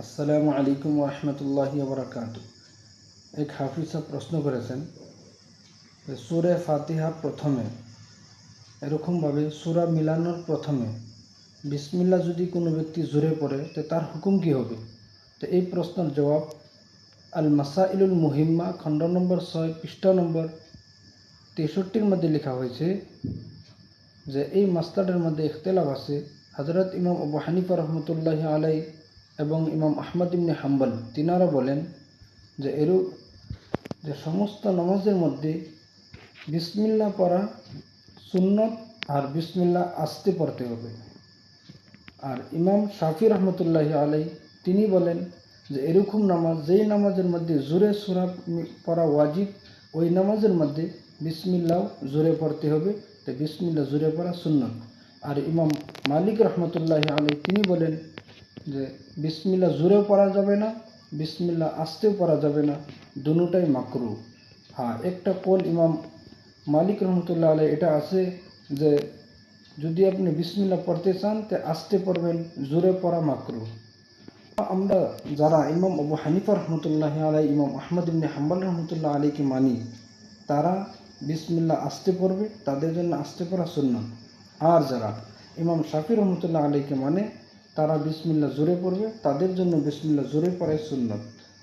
আসসালামু আলাইকুম ওরহমতুল্লাহি ওবরাকাতু। এক হাফিজ সাহেব প্রশ্ন করেছেন যে সূরা ফাতিহার প্রথমে এরকমভাবে সূরা মিলানোর প্রথমে বিসমিল্লাহ যদি কোনো ব্যক্তি জোরে পড়ে তো তার হুকুম কী হবে। তো এই প্রশ্নের জবাব আল মাসাইলুল মুহিম্মা খণ্ড নম্বর 6 পৃষ্ঠা নম্বর 63 মধ্যে লেখা হয়েছে যে এই মাসলাটার মধ্যে ইখতিলাফ আছে। হযরত ইমাম আবু হানিফা রহমতুল্লাহি আলাই এবং ইমাম আহমদ ইবনে হাম্বল তিনারা বলেন যে এরূপ যে সমস্ত নামাজের মধ্যে বিসমিল্লাহ পড়া সুন্নত আর বিসমিল্লাহ আস্তে পড়তে হবে। আর ইমাম শাফি রহমতুল্লাহি আলাই তিনি বলেন যে এরকম নামাজ যেই নামাজের মধ্যে জোরে সূরা পড়া ওয়াজিব ওই নামাজের মধ্যে বিসমিল্লাহ জোরে পড়তে হবে, তো বিসমিল্লাহ জোরে পড়া সুন্নত। আর ইমাম মালিক রহমতুল্লাহি আলাই তিনি বলেন যে বিসমিল্লাহ জোরেও পড়া যাবে না, বিসমিল্লাহ আস্তেও পড়া যাবে না, দুটোটাই মাকরু। হ্যাঁ, একটা কোল ইমাম মালিক রহমতুল্লাহ আলাই এটা আছে যে যদি আপনি বিসমিল্লাহ পড়তে চান তো আস্তে পড়বেন, জোরে পড়া মাকরু। আমরা যারা ইমাম আবু হানিফা রহমতুল্লাহ আলাই, ইমাম আহমদ ইবনে হাম্বল রহমতুল্লাহ আলাইকে মানি, তারা বিসমিল্লাহ আস্তে পড়বে, তাদের জন্য আস্তে পড়া সুন্নাত। আর যারা ইমাম শাফি রহমতুল্লাহ আলাইকে মানে তারা বিসমিল্লাহ জোরে পড়বে, তাদের জন্য বিসমিল্লাহ জোরে পড়াই সুন্নাত।